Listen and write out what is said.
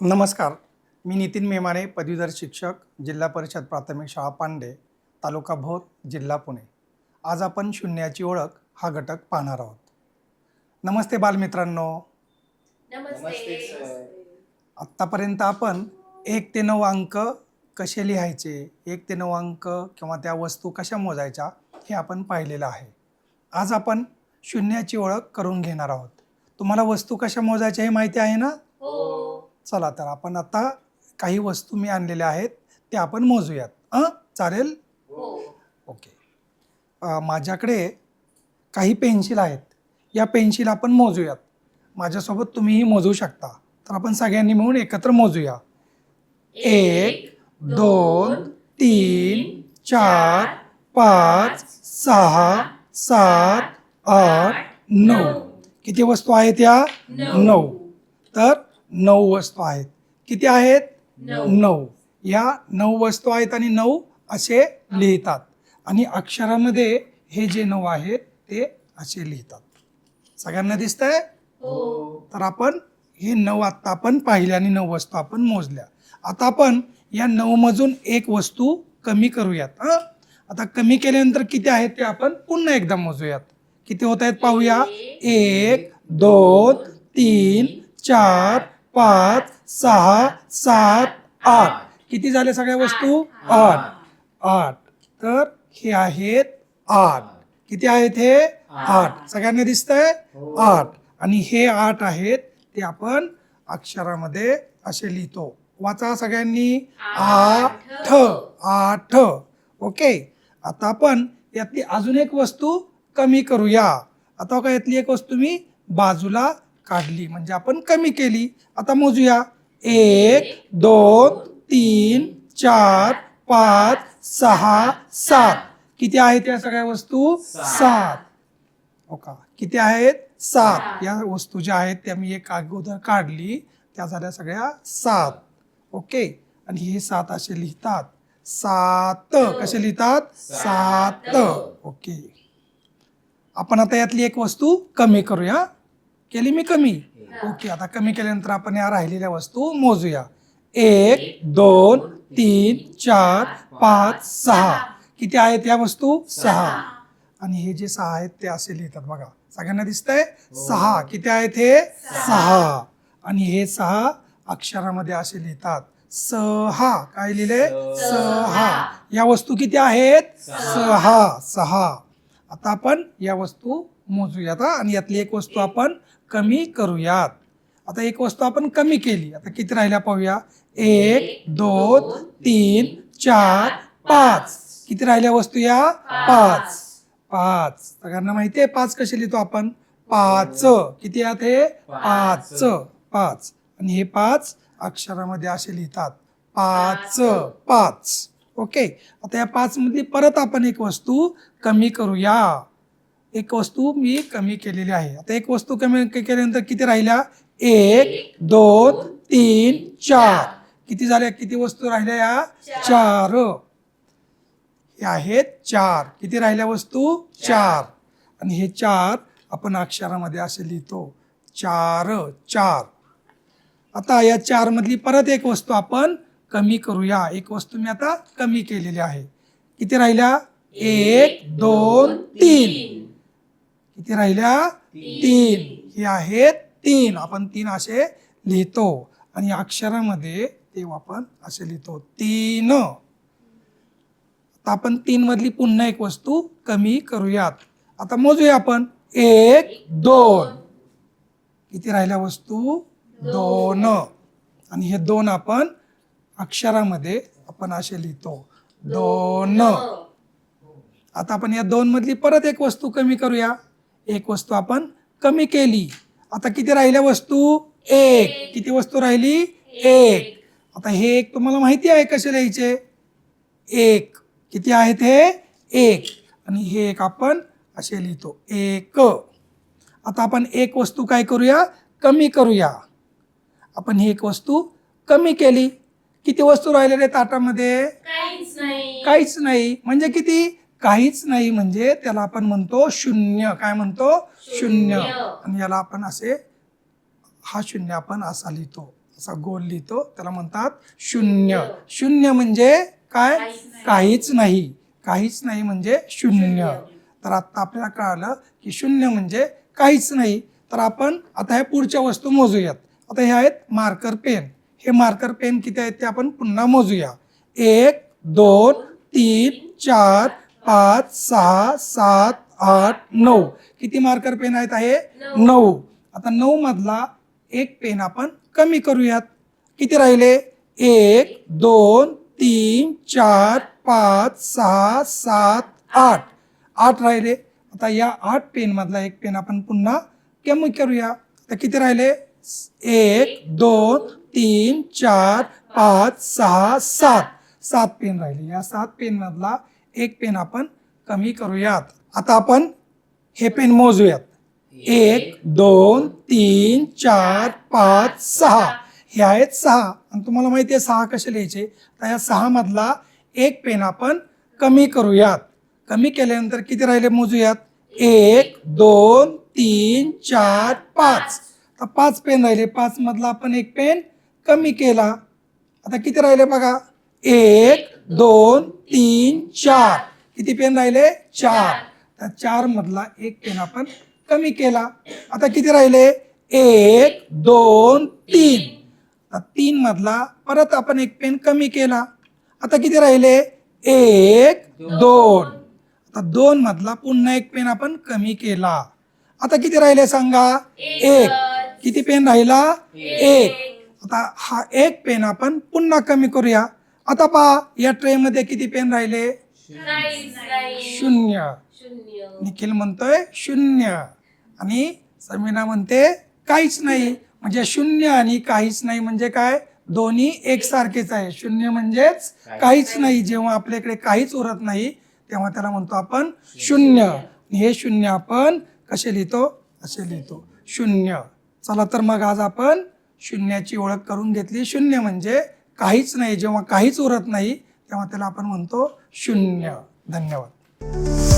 नमस्कार, मी नितीन मेमाने, पदवीधर शिक्षक, जिल्हा परिषद प्राथमिक शाळा पांडे, तालुका भोर, जिल्हा पुणे. आज आपण शून्याची ओळख हा घटक पाहणार आहोत. नमस्ते बालमित्रांनो. नमस्ते सर. आत्तापर्यंत आपण 1 ते 9 अंक कसे लिहायचे, 1 ते 9 अंक किंवा त्या वस्तू कशा मोजायच्या हे आपण पाहिलेलं आहे. आज आपण शून्याची ओळख करून घेणार आहोत. तुम्हाला वस्तू कशा मोजायच्या हे माहिती आहे ना? हो. चला तर आपण आता काही वस्तू मी आणलेल्या आहेत त्या आपण मोजूयात. चालेल? हो. ओके. माझ्याकडे काही पेन्सिल आहेत. या पेन्सिल आपण मोजूयात. माझ्यासोबत तुम्हीही मोजू शकता. तर आपण सगळ्यांनी मिळून एकत्र मोजूया. 1 2 3 4 5 6 7 8 9. किती वस्तू आहेत या? 9. तर 9 वस्तू आहेत. किती आहेत? 9. या 9 वस्तू आहेत आणि 9 असे लिहितात आणि अक्षरामध्ये हे जे 9 आहेत ते असे लिहितात. सगळ्यांना दिसतंय? हो. तर आपण हे 9 आत्ता आपण पाहिले आणि 9 वस्तू आपण मोजल्या. आता आपण या 9 मधून एक वस्तू कमी करूयात. आता कमी केल्यानंतर किती आहेत ते आपण पुन्हा एकदा मोजूयात. किती होत आहेत पाहूया. 1 2 3 4 5 6 7 8. किती झाले सगळ्या वस्तू? 8. तर हे आहेत 8. किती आहेत हे? 8. सगळ्यांना दिसतंय? 8. आणि हे 8 आहेत ते आपण अक्षरामध्ये असे लिहितो. वाचा सगळ्यांनी. 8. ओके. आता आपण यातली अजून एक वस्तू कमी करूया. आता का यातली एक वस्तू मी बाजूला काढली म्हणजे आपण कमी केली. आता मोजूया. 1 2 3 4 5 6 7. किती आहेत या सगळ्या वस्तू? 7. ओका. किती आहेत? 7. या वस्तू ज्या आहेत त्या मी एक अगोदर काढली त्या झाल्या सगळ्या 7. ओके. आणि हे 7 असे लिहितात. 7 कसे लिहितात? 7. ओके. आपण आता यातली एक वस्तू कमी करूया. केली मी कमी? ओके. आता कमी केल्यानंतर आपण या राहिलेल्या वस्तू मोजूया. 1 2 3 4 5 6. किती आहेत या वस्तू? 6. आणि हे जे 6 आहेत ते असे लिहितात बघा. सगळ्यांना दिसतंय? 6. किती आहेत हे? 6. आणि हे 6 अक्षरामध्ये असे लिहितात. 6. काय लिहिले? 6. या वस्तू किती आहेत? 6. आता आपण या वस्तू मोजूयात आणि यातली एक वस्तू आपण कमी करूयात. आता एक वस्तू आपण कमी केली. आता किती राहिल्या पाहूया. 1 2 3 4 5. किती राहिल्या वस्तू या? 5. सगळ्यांना माहिती आहे 5 कसे लिहितो आपण? 5. किती आहेत हे? 5. आणि हे 5 अक्षरामध्ये असे लिहितात. 5. ओके. आता या 5 मधली परत आपण एक वस्तू कमी करूया. एक वस्तू मी कमी केलेली आहे. आता एक वस्तू कमी केल्यानंतर किती राहिल्या? 1 2 3 4. किती झाल्या? किती वस्तू राहिल्या या? 4. हे आहेत 4. किती राहिल्या वस्तू? 4. आणि हे 4 आपण अक्षरामध्ये असे लिहितो. 4. आता या 4 मधली परत एक वस्तू आपण कमी करूया. एक वस्तू मी आता कमी केलेली आहे. किती राहिल्या? 1 2 3. किती राहिल्या? 3. हे आहेत 3. आपण 3 असे लिहितो आणि अक्षरामध्ये ते आपण असे लिहितो. 3. आता आपण 3 मधली पुन्हा एक वस्तू कमी करूयात. आता मोजूया आपण. 1 2. किती राहिल्या वस्तू? 2. आणि हे 2 आपण अक्षरामध्ये आपण असे लिहितो. 2. आता आपण या 2 मधली परत एक वस्तू कमी करूया. एक वस्तू आपण कमी केली. आता किती राहिल्या वस्तू? 1. किती वस्तू राहिली? 1. आता हे 1 तुम्हाला माहिती आहे कसे लिहायचे? 1. किती आहेत हे? 1. आणि हे 1 आपण असे लिहितो. 1. आता आपण एक वस्तू काय करूया? कमी करूया. आपण ही एक वस्तू कमी केली. किती वस्तू राहिलेल्या ताटामध्ये? काहीच नाही. म्हणजे किती? काहीच नाही म्हणजे त्याला आपण म्हणतो शून्य. काय म्हणतो? शून्य. आणि याला आपण असे हा शून्य आपण असा लिहितो. असा गोल लिहितो, त्याला म्हणतात शून्य. शून्य म्हणजे काय? काहीच नाही. काहीच नाही म्हणजे शून्य. तर आता आपल्याला कळालं की शून्य म्हणजे काहीच नाही. तर आपण आता ह्या पुढच्या वस्तू मोजूयात. आता हे आहेत मार्कर पेन. हे मार्कर पेन किती आहेत ते आपण पुन्हा मोजूया. 1 2 3 4 5 6 7 8 9. किती मार्कर पेन आहेत? आहे 9. आता 9 मधला एक पेन आपण कमी करूयात. किती राहिले? 1 2 3 4 5 6 7 8. 8 राहिले. आता या 8 पेन मधला एक पेन आपण पुन्हा कमी करूया. आता किती राहिले? 1 2 3 4 5 6 7. 7 पेन राहिले. या 7 पेन मधला एक पेन आपण कमी करूयात. आता आपण हे पेन मोजूयात. 1 2 3 4 5 6. हे आहेत 6. आणि तुम्हाला माहिती आहे 6 कसे लिहायचे. तर या 6 मधला एक पेन आपण कमी करूयात. कमी केल्यानंतर किती राहिले मोजूयात. 1 2 3 4 5. आता 5 पेन राहिले. 5 मधला आपण एक पेन कमी केला. आता किती राहिले बघा. 1 2 3 4. किती पेन राहिले? 4. तर 4 मधला एक पेन आपण कमी केला. आता किती राहिले? 1 2 3. आता 3 मधला परत आपण एक पेन कमी केला. आता किती राहिले? 1 2. आता 2 मधला पुन्हा एक पेन आपण कमी केला. आता किती राहिले सांगा? 1. किती पेन राहिला? 1. आता हा एक पेन आपण पुन्हा कमी करूया. आता पहा या ट्रे मध्ये किती पेन राहिले? शून्य. निखिल म्हणतोय शून्य आणि समीना म्हणते काहीच नाही. म्हणजे शून्य आणि काहीच नाही म्हणजे काय? दोन्ही एकसारखेच आहे. शून्य म्हणजेच काहीच नाही. जेव्हा आपल्याकडे काहीच उरत नाही तेव्हा त्याला म्हणतो आपण शून्य. हे शून्य आपण कसे लिहितो? असे लिहितो शून्य. चला तर मग आज आपण शून्याची ओळख करून घेतली. शून्य म्हणजे काहीच नाही. जेव्हा काहीच उरत नाही तेव्हा त्याला आपण म्हणतो शून्य. धन्यवाद.